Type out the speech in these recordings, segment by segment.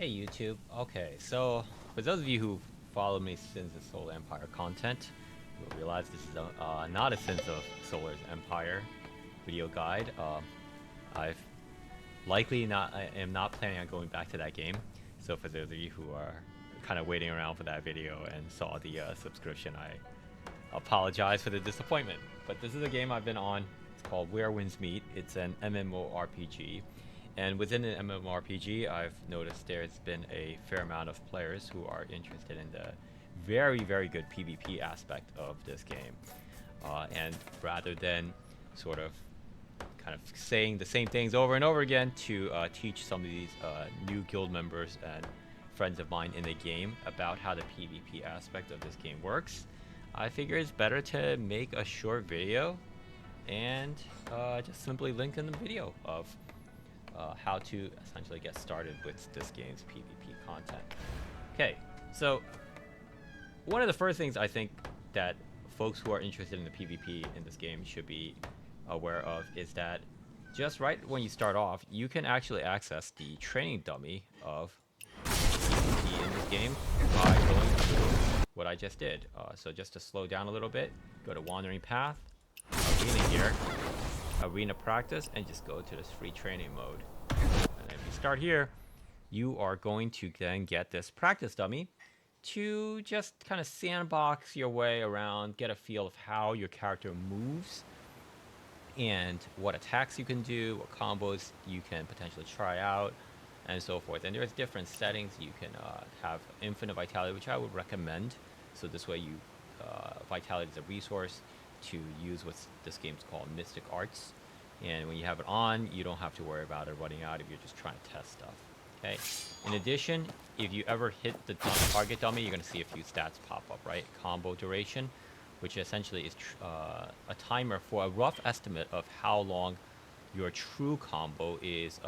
Hey YouTube. Okay, so for those of you who follow me since the Solar Empire content, you'll realize this is not a Sins of Solar's Empire video guide. I've likely not, I am not planning on going back to that game. So for those of you who are kind of waiting around for that video and saw the subscription, I apologize for the disappointment. But this is a game I've been on. It's called Where Winds Meet. It's an MMORPG. And within an MMORPG, I've noticed there's been a fair amount of players who are interested in the very, very good PvP aspect of this game. And rather than sort of kind of saying the same things over and over again to teach some of these new guild members and friends of mine in the game about how the PvP aspect of this game works, I figure it's better to make a short video and just simply link in the video of how to essentially get started with this game's PvP content. Okay, so one of the first things I think that folks who are interested in the PvP in this game should be aware of is that just right when you start off, you can actually access the training dummy of PvP in this game by going through what I just did. So just to slow down a little bit, go to Wandering Path, Arena here, Arena Practice, and just go to this free training mode. And if you start here, you are going to then get this practice dummy to just kind of sandbox your way around, get a feel of how your character moves and what attacks you can do, what combos you can potentially try out, and so forth. And there's different settings. You can have infinite vitality, which I would recommend. So this way you vitality is a resource to use what this game's called Mystic Arts. And when you have it on, you don't have to worry about it running out if you're just trying to test stuff. Okay. In addition, if you ever hit the target dummy, you're going to see a few stats pop up, right? Combo duration, which essentially is a timer for a rough estimate of how long your true combo is.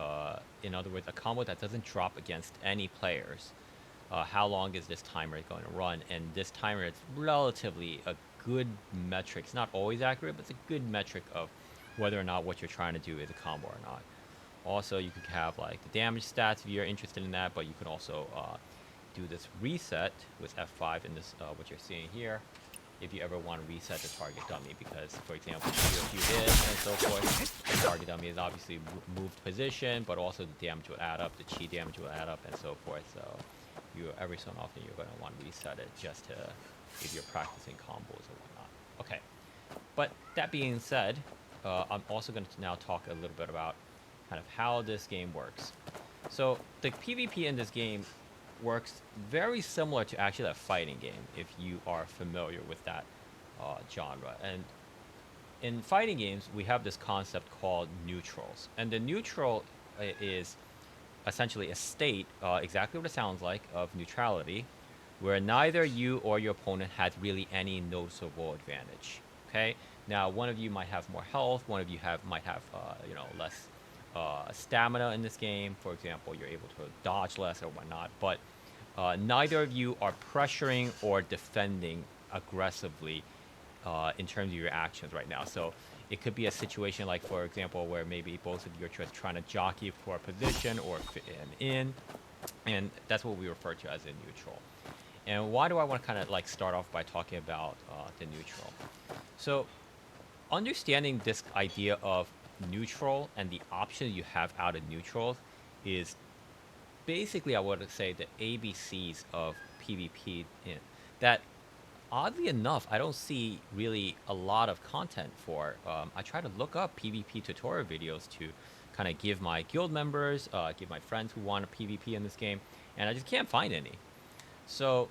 In other words, a combo that doesn't drop against any players. How long is this timer going to run? And this timer is relatively a good metric. It's not always accurate, but it's a good metric of whether or not what you're trying to do is a combo or not. Also, you could have like the damage stats if you're interested in that, but you can also do this reset with F5 in this what you're seeing here if you ever want to reset the target dummy, because for example, if you hit and so forth, the target dummy is obviously moved position, but also the damage will add up, the chi damage will add up, and so forth. So you every so often you're going to want to reset it just to if you're practicing combos or whatnot. Okay, but that being said, I'm also going to now talk a little bit about kind of how this game works. So the PvP in this game works very similar to actually a fighting game if you are familiar with that genre. And in fighting games, we have this concept called neutrals. And the neutral is essentially a state, exactly what it sounds like, of neutrality, where neither you or your opponent has really any noticeable advantage. Okay? Now, one of you might have more health, one of you might have less stamina in this game. For example, you're able to dodge less or whatnot, but neither of you are pressuring or defending aggressively in terms of your actions right now. So it could be a situation like, for example, where maybe both of you are just trying to jockey for a position or fit in, and that's what we refer to as a neutral. And why do I want to kind of like start off by talking about the neutral? So understanding this idea of neutral and the options you have out of neutrals is basically, I would say, the ABCs of PvP that oddly enough, I don't see really a lot of content for. I try to look up PvP tutorial videos to kind of give my guild members, give my friends who want a PvP in this game, and I just can't find any. So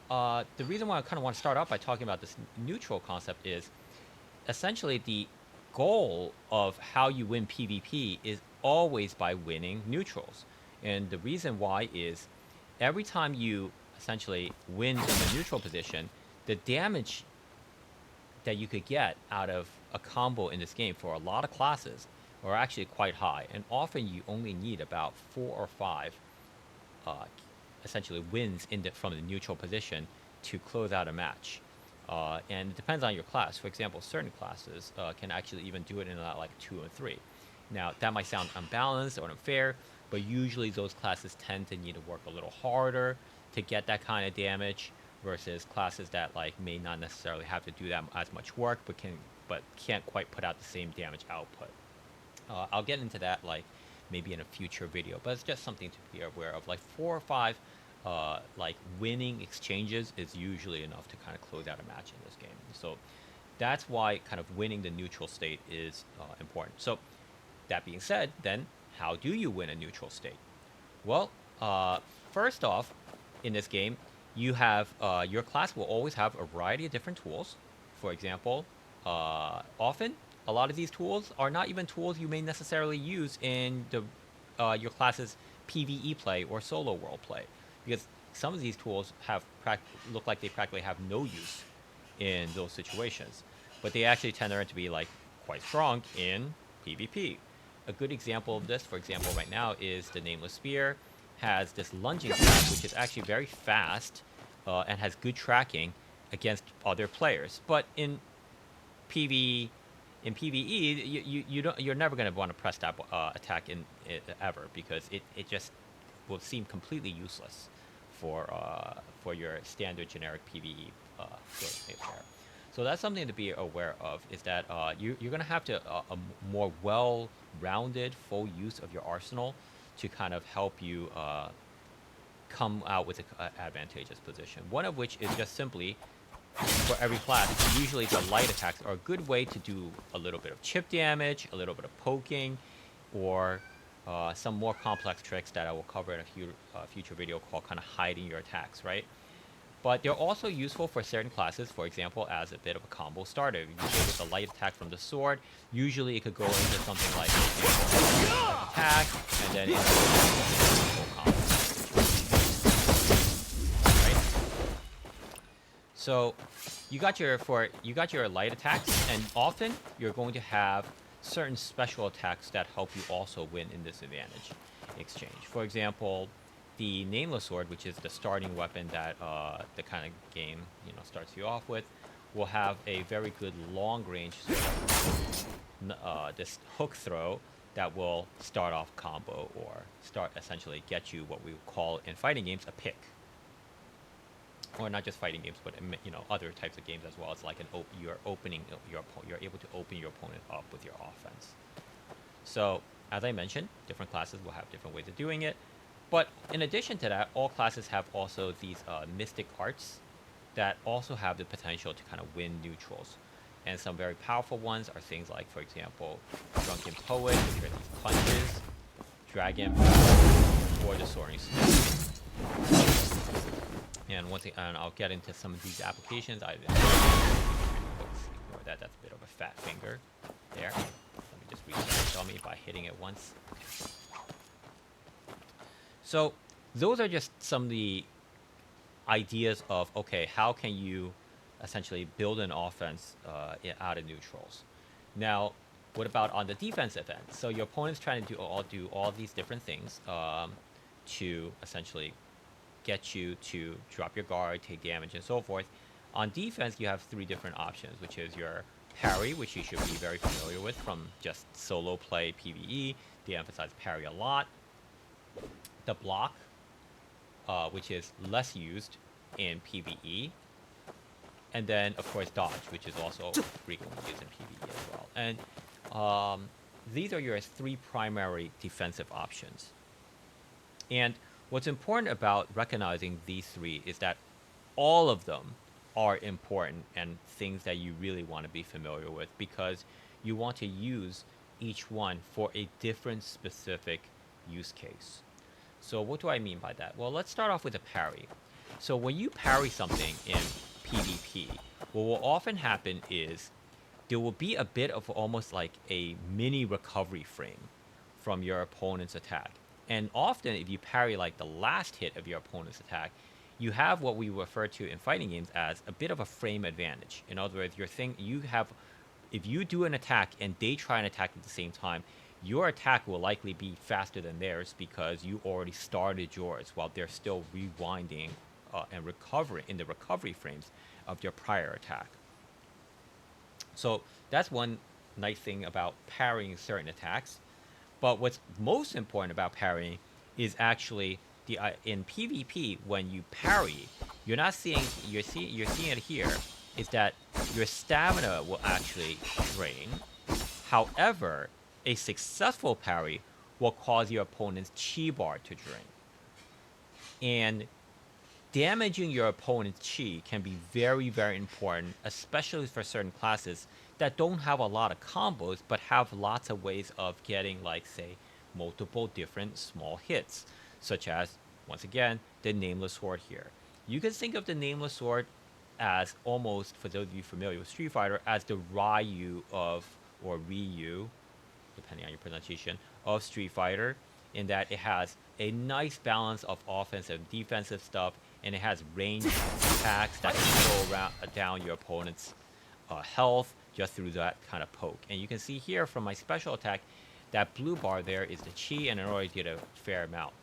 the reason why I kind of want to start off by talking about this neutral concept is essentially the goal of how you win PvP is always by winning neutrals. And the reason why is every time you essentially win in the neutral position, the damage that you could get out of a combo in this game for a lot of classes are actually quite high. And often you only need about 4 or 5 essentially wins from the neutral position to close out a match. And it depends on your class. For example, certain classes can actually even do it in like 2 and 3. Now, that might sound unbalanced or unfair, but usually those classes tend to need to work a little harder to get that kind of damage versus classes that like may not necessarily have to do that as much work but can't quite put out the same damage output. I'll get into that like maybe in a future video, but it's just something to be aware of. Like 4 or 5 like winning exchanges is usually enough to kind of close out a match in this game. So that's why kind of winning the neutral state is important. So that being said, then how do you win a neutral state? Well, first off, in this game, you have your class will always have a variety of different tools. For example, often a lot of these tools are not even tools you may necessarily use in your class's PvE play or solo world play, because some of these tools look like they practically have no use in those situations, but they actually tend to be like quite strong in PvP. A good example of this, for example, right now is the Nameless Spear has this lunging attack, which is actually very fast and has good tracking against other players. But in PvE, you're never going to want to press that attack in ever, because it just will seem completely useless for your standard generic PvE sort of player. So that's something to be aware of, is that you're going to have to a more well-rounded full use of your arsenal to kind of help you come out with an advantageous position. One of which is just simply, for every class, usually the light attacks are a good way to do a little bit of chip damage, a little bit of poking, or some more complex tricks that I will cover in a future video called kind of hiding your attacks, right? But they're also useful for certain classes, for example, as a bit of a combo starter. You go with the light attack from the sword, usually it could go into something like attack, and then into full combo. Right? So you got your light attacks, and often you're going to have certain special attacks that help you also win in this advantage exchange. For example, the Nameless Sword, which is the starting weapon that the kind of game starts you off with, will have a very good long range this hook throw that will start off combo, or essentially get you what we call in fighting games a pick. Or not just fighting games, but other types of games as well. It's like you're able to open your opponent up with your offense. So as I mentioned, different classes will have different ways of doing it. But in addition to that, all classes have also these mystic arts that also have the potential to kind of win neutrals. And some very powerful ones are things like, for example, Drunken Poet, which are these punches, Dragon, or the Soaring Snake. And and I'll get into some of these applications. Ignore that. That's a bit of a fat finger there. Let me just reset the dummy by hitting it once. So those are just some of the ideas of, okay, how can you essentially build an offense out of neutrals? Now, what about on the defensive end? So your opponent's trying to do all these different things to essentially get you to drop your guard, take damage, and so forth. On defense, you have 3 different options, which is your parry, which you should be very familiar with from just solo play PvE. They emphasize parry a lot. The block, which is less used in PvE. And then, of course, dodge, which is also frequently used in PvE as well. And these are your 3 primary defensive options. And what's important about recognizing these 3 is that all of them are important and things that you really want to be familiar with, because you want to use each one for a different specific use case. So what do I mean by that? Well, let's start off with a parry. So when you parry something in PvP, what will often happen is there will be a bit of almost like a mini recovery frame from your opponent's attack. And often, if you parry like the last hit of your opponent's attack, you have what we refer to in fighting games as a bit of a frame advantage. In other words, if you do an attack and they try an attack at the same time, your attack will likely be faster than theirs because you already started yours while they're still rewinding and recovering in the recovery frames of their prior attack. So that's one nice thing about parrying certain attacks. But what's most important about parrying is actually the in PvP when you parry, you're seeing it here, is that your stamina will actually drain. However, a successful parry will cause your opponent's chi bar to drain. And damaging your opponent's chi can be very, very important, especially for certain classes that don't have a lot of combos, but have lots of ways of getting, like, say, multiple different small hits, such as, once again, the Nameless Sword here. You can think of the Nameless Sword as almost, for those of you familiar with Street Fighter, as the Ryu of, or Ryu, depending on your pronunciation, of Street Fighter, in that it has a nice balance of offensive and defensive stuff, and it has ranged attacks that can slow down your opponent's health just through that kind of poke. And you can see here from my special attack, that blue bar there is the chi, and it already did a fair amount.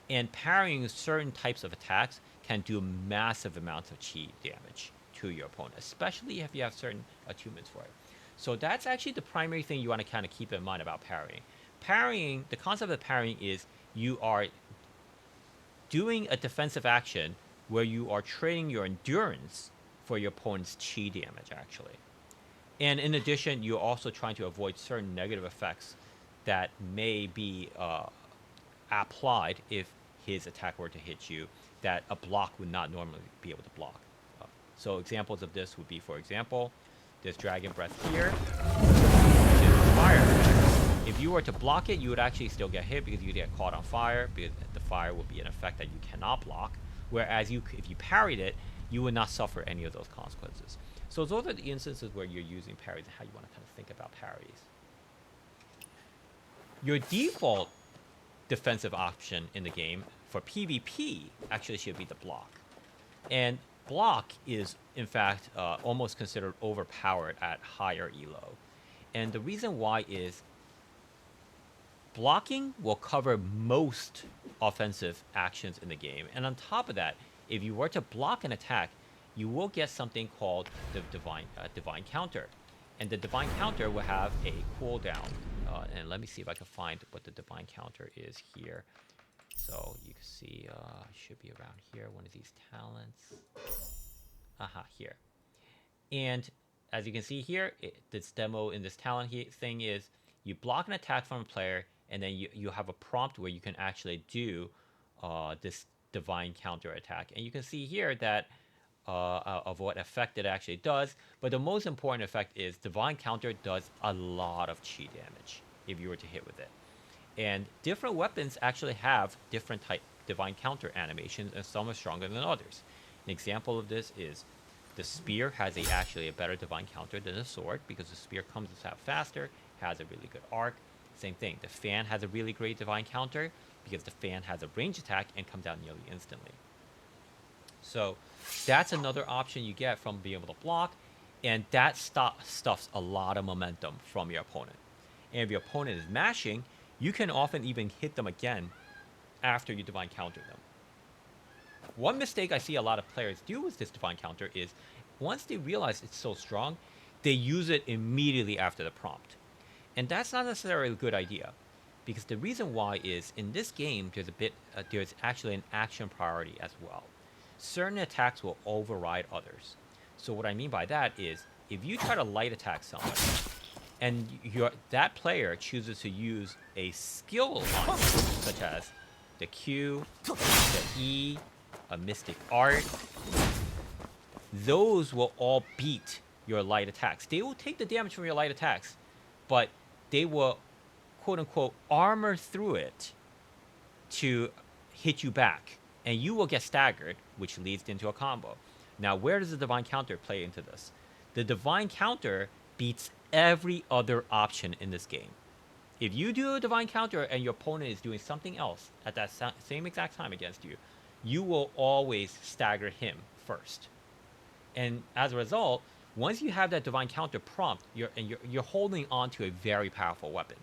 And parrying certain types of attacks can do massive amounts of chi damage to your opponent, especially if you have certain attunements for it. So that's actually the primary thing you want to kind of keep in mind about parrying. Parrying, the concept of parrying is you are doing a defensive action where you are trading your endurance for your opponent's chi damage, actually. And in addition, you're also trying to avoid certain negative effects that may be applied if his attack were to hit you, that a block would not normally be able to block. So examples of this would be, for example, this Dragon Breath here, which is fire. If you were to block it, you would actually still get hit because you'd get caught on fire, because the fire would be an effect that you cannot block. Whereas if you parried it, you would not suffer any of those consequences. So those are the instances where you're using parries and how you want to kind of think about parries. Your default defensive option in the game for PvP actually should be the block. And block is, in fact, almost considered overpowered at higher elo. And the reason why is blocking will cover most offensive actions in the game. And on top of that, if you were to block an attack, you will get something called the divine counter. And the divine counter will have a cooldown. And let me see if I can find what the divine counter is here. So you can see, should be around here, one of these talents. Here. And as you can see here, this demo in this talent thing is you block an attack from a player, and then you have a prompt where you can actually do this divine counter attack. And you can see here that of what effect it actually does. But the most important effect is divine counter does a lot of chi damage if you were to hit with it. And different weapons actually have different type divine counter animations, and some are stronger than others. An example of this is the spear has actually a better divine counter than the sword, because the spear comes out faster, has a really good arc. Same thing, the fan has a really great divine counter because the fan has a range attack and comes out nearly instantly. So that's another option you get from being able to block, and that stuffs a lot of momentum from your opponent. And if your opponent is mashing, you can often even hit them again after you divine counter them. One mistake I see a lot of players do with this divine counter is once they realize it's so strong, they use it immediately after the prompt. And that's not necessarily a good idea, because the reason why is in this game there's actually an action priority as well. Certain attacks will override others. So what I mean by that is if you try to light attack someone and that player chooses to use a skill on you, such as the Q, the E, a mystic art, those will all beat your light attacks. They will take the damage from your light attacks, but they will, quote unquote, armor through it to hit you back, and you will get staggered, which leads into a combo. Now, where does the divine counter play into this? The divine counter beats every other option in this game. If you do a divine counter and your opponent is doing something else at that same exact time against you, you will always stagger him first. And as a result, once you have that divine counter prompt, you're holding on to a very powerful weapon.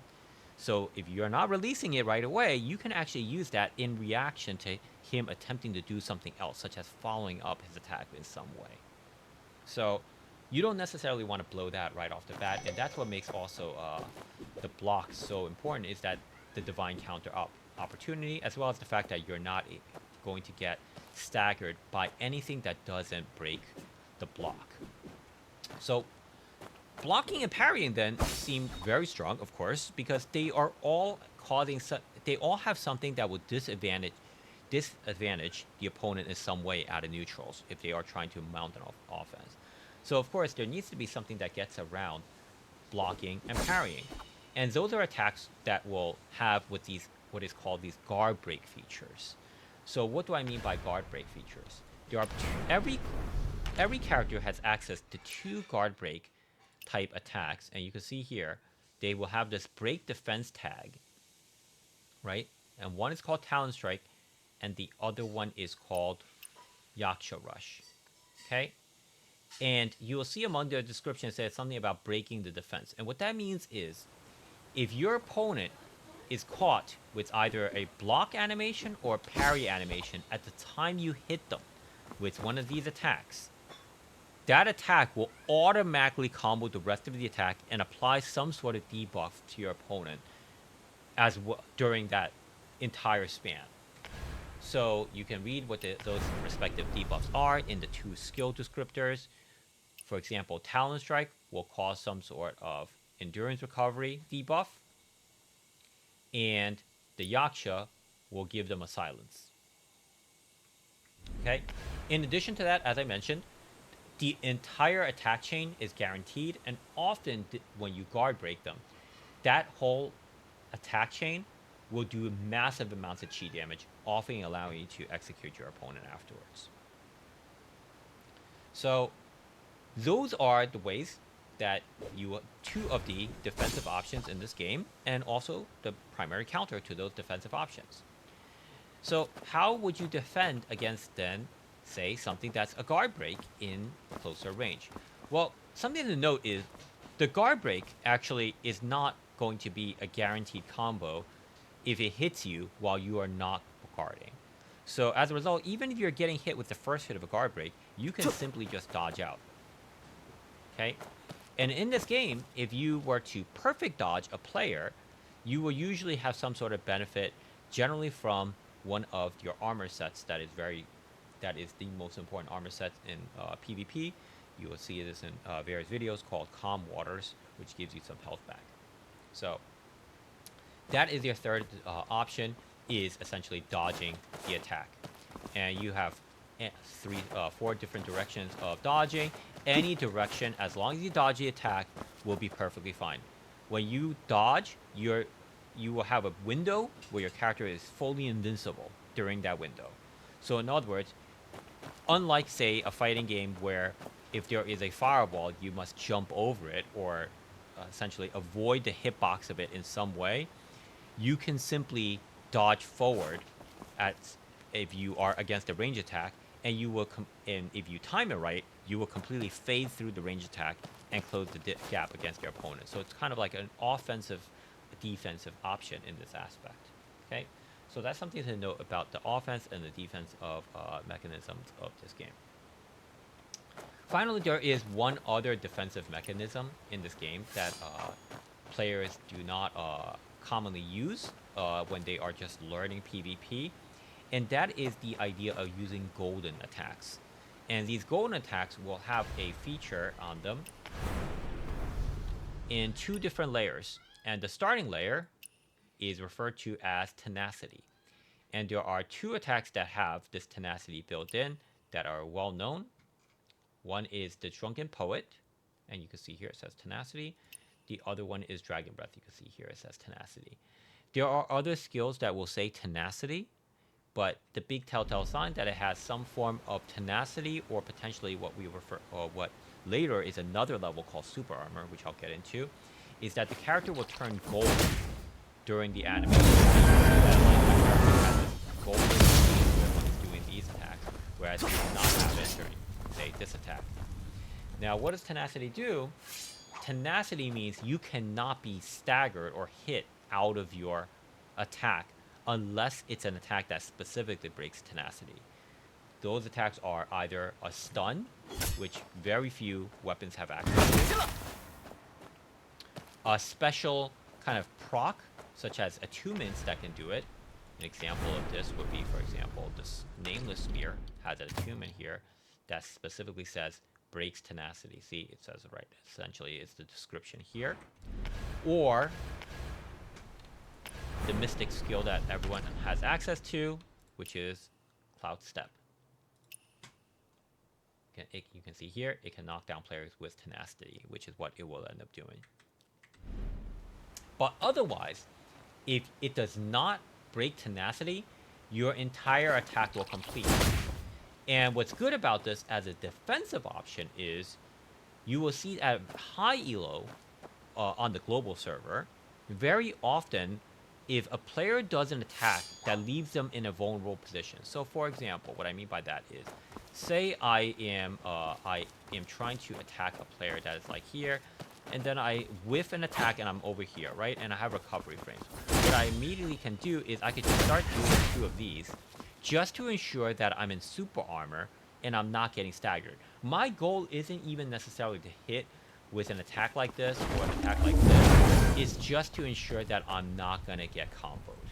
So if you're not releasing it right away, you can actually use that in reaction to him attempting to do something else, such as following up his attack in some way. So you don't necessarily want to blow that right off the bat, and that's what makes also the block so important, is that the divine counter up. opportunity, as well as the fact that you're not going to get staggered by anything that doesn't break the block. So blocking and parrying then seem very strong, of course, because they are all causing they all have something that would disadvantage the opponent in some way out of neutrals if they are trying to mount an offense. So of course there needs to be something that gets around blocking and parrying, and those are attacks that will have what is called these guard break features. So what do I mean by guard break features? There are every character has access to 2 guard break type attacks, and you can see here they will have this break defense tag, right? And one is called Talon Strike, and the other one is called Yaksha Rush. Okay? And you will see among the description it says something about breaking the defense. And what that means is if your opponent is caught with either a block animation or parry animation at the time you hit them with one of these attacks, that attack will automatically combo the rest of the attack and apply some sort of debuff to your opponent as during that entire span. So you can read what those respective debuffs are in the 2 skill descriptors. For example, Talon Strike will cause some sort of endurance recovery debuff, and the Yaksha will give them a silence. Okay. In addition to that, as I mentioned, the entire attack chain is guaranteed, and often when you guard break them, that whole attack chain will do massive amounts of chi damage, often allowing you to execute your opponent afterwards. So those are the ways that 2 of the defensive options in this game, and also the primary counter to those defensive options. So how would you defend against then, say, something that's a guard break in closer range? Well, something to note is the guard break actually is not going to be a guaranteed combo if it hits you while you are not guarding. So as a result, even if you're getting hit with the first hit of a guard break, you can simply just dodge out. Okay? And in this game, if you were to perfect dodge a player, you will usually have some sort of benefit, generally from one of your armor sets that is the most important armor set in PvP. You will see this in various videos called Calm Waters, which gives you some health back. So that is your third option, is essentially dodging the attack. And you have 4 different directions of dodging. Any direction, as long as you dodge the attack, will be perfectly fine. When you dodge, you will have a window where your character is fully invincible during that window. So in other words, unlike, say, a fighting game where if there is a fireball, you must jump over it or essentially avoid the hitbox of it in some way, you can simply dodge forward if you are against a range attack, and you will and if you time it right, you will completely fade through the range attack and close the gap against your opponent. So it's kind of like an offensive defensive option in this aspect. Okay, so that's something to note about the offense and the defense of mechanisms of this game. Finally, there is one other defensive mechanism in this game that players do not commonly use when they are just learning PvP, and that is the idea of using golden attacks. And these golden attacks will have a feature on them in 2 different layers. And the starting layer is referred to as Tenacity. And there are 2 attacks that have this Tenacity built in that are well known. One is the Drunken Poet, and you can see here it says Tenacity. The other one is Dragon Breath. You can see here it says Tenacity. There are other skills that will say Tenacity, but the big telltale sign that it has some form of tenacity, or potentially what what later is another level called Super Armor, which I'll get into, is that the character will turn golden during the animation. Golden when it's doing these attacks, whereas you do not have it during, say, this attack. Now, what does Tenacity do? Tenacity means you cannot be staggered or hit out of your attack unless it's an attack that specifically breaks Tenacity. Those attacks are either a stun, which very few weapons have access to, a special kind of proc, such as attunements that can do it, An example of this would be, for example, this nameless spear has an attunement here that specifically says breaks tenacity. See, it says it right. Essentially, it's the description here. Or the mystic skill that everyone has access to, which is Cloud Step. You can see here, it can knock down players with tenacity, which is what it will end up doing. But otherwise, if it does not break tenacity, your entire attack will complete. And what's good about this as a defensive option is you will see at high elo on the global server, very often, if a player does an attack that leaves them in a vulnerable position. So, for example, what I mean by that is, say I am trying to attack a player that is like here, and then I whiff an attack and I'm over here, right? And I have recovery frames. What I immediately can do is I could just start doing 2 of these, just to ensure that I'm in super armor and I'm not getting staggered. My goal isn't even necessarily to hit with an attack like this or an attack like this. It's just to ensure that I'm not gonna get comboed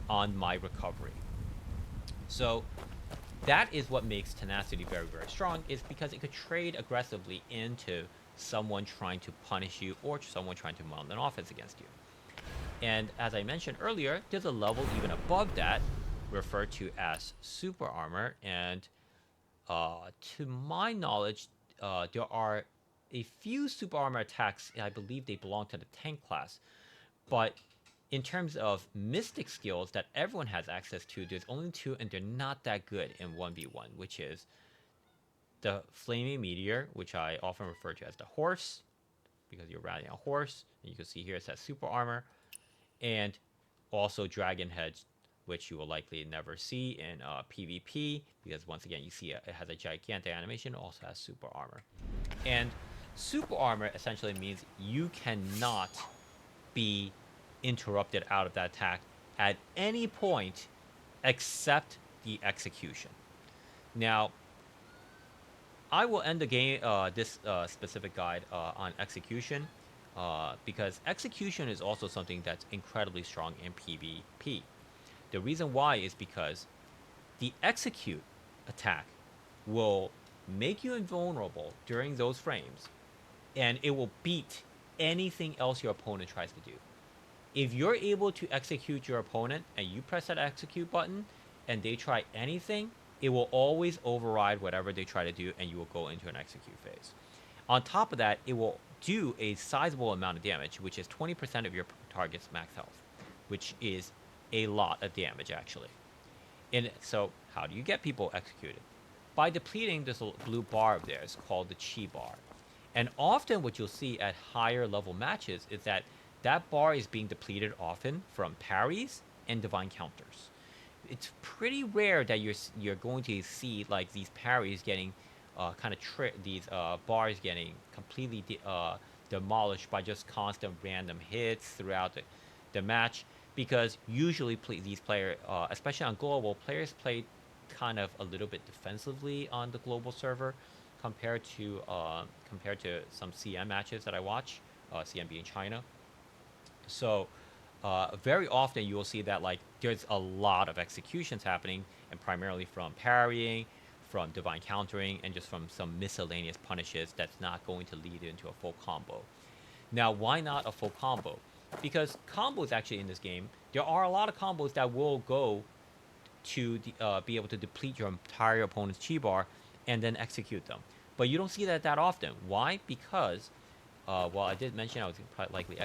on my recovery. So that is what makes tenacity very, very strong, is because it could trade aggressively into someone trying to punish you or someone trying to mount an offense against you. And as I mentioned earlier, there's a level even above that referred to as super armor, and to my knowledge, there are a few super armor attacks. I believe they belong to the tank class, but in terms of mystic skills that everyone has access to, there's only 2, and they're not that good in 1v1, which is the Flaming Meteor, which I often refer to as the horse, because you're riding a horse, and you can see here it says super armor, and also Dragon Heads, which you will likely never see in PvP, because once again, you see it has a gigantic animation, also has super armor. And super armor essentially means you cannot be interrupted out of that attack at any point except the execution. Now, I will end the game, this specific guide on execution, because execution is also something that's incredibly strong in PvP. The reason why is because the execute attack will make you invulnerable during those frames, and it will beat anything else your opponent tries to do. If you're able to execute your opponent and you press that execute button and they try anything, it will always override whatever they try to do, and you will go into an execute phase. On top of that, it will do a sizable amount of damage, which is 20% of your target's max health, which is a lot of damage, actually. And so, how do you get people executed? By depleting this blue bar of theirs called the chi bar. And often what you'll see at higher level matches is that that bar is being depleted often from parries and divine counters. It's pretty rare that you're going to see like these parries getting these bars getting completely demolished by just constant random hits throughout the match, because usually these players, especially on global, players play kind of a little bit defensively on the global server compared to some CM matches that I watch, CM being China. So very often you will see that like there's a lot of executions happening, and primarily from parrying, from divine countering, and just from some miscellaneous punishes that's not going to lead into a full combo. Now, why not a full combo? Because combos actually in this game, there are a lot of combos that will go to be able to deplete your entire opponent's chi bar and then execute them. But you don't see that often. Why? Because, well, I did mention I was probably likely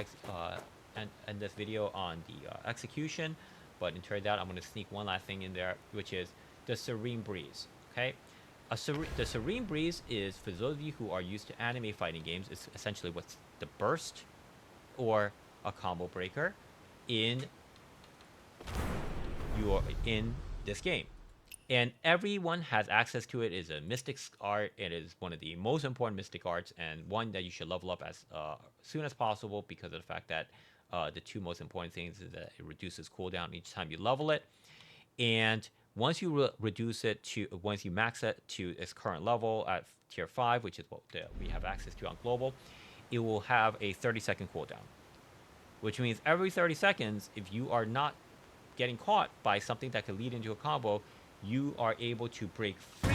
end this video on the execution, but it turned out I'm going to sneak one last thing in there, which is the Serene Breeze. Okay, the Serene Breeze is, for those of you who are used to anime fighting games, it's essentially what's the burst or a combo breaker in this game. And everyone has access to it. It is a mystic art. It is one of the most important mystic arts, and one that you should level up as soon as possible, because of the fact that the 2 most important things is that it reduces cooldown each time you level it. And once you once you max it to its current level at tier 5, which is what we have access to on global, it will have a 30-second cooldown. Which means every 30 seconds, if you are not getting caught by something that could lead into a combo, you are able to break free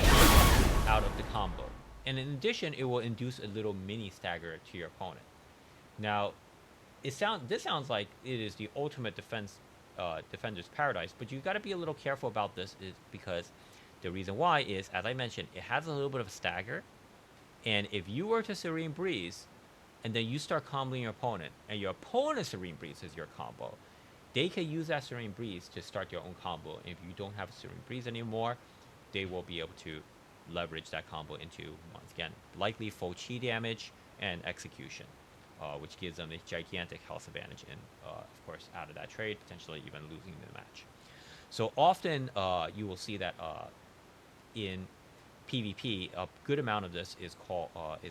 out of the combo. And in addition, it will induce a little mini stagger to your opponent. Now, this sounds like it is the ultimate defender's paradise, but you got to be a little careful about this, is because the reason why is, as I mentioned, it has a little bit of a stagger, and if you were to Serene Breeze, and then you start comboing your opponent, and your opponent's Serene Breeze is your combo, they can use that Serene Breeze to start their own combo. And if you don't have a Serene Breeze anymore, they will be able to leverage that combo into, once again, likely full chi damage and execution, which gives them a gigantic health advantage, and of course, out of that trade, potentially even losing the match. So often, you will see that in PvP, a good amount of this is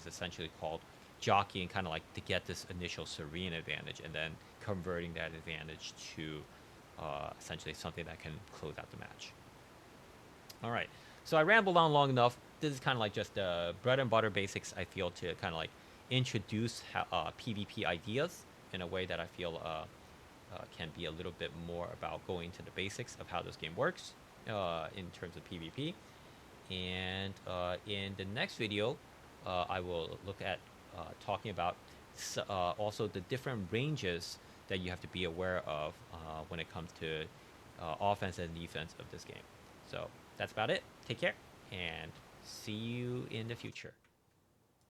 essentially called jockeying, kind of like to get this initial Serene advantage, and then converting that advantage to essentially something that can close out the match. All right, so I rambled on long enough. This is kind of like just the bread and butter basics, I feel, to kind of like introduce PvP ideas in a way that I feel can be a little bit more about going to the basics of how this game works in terms of PvP. And in the next video, I will look at talking about also the different ranges that you have to be aware of when it comes to offense and defense of this game. So that's about it. Take care, and see you in the future.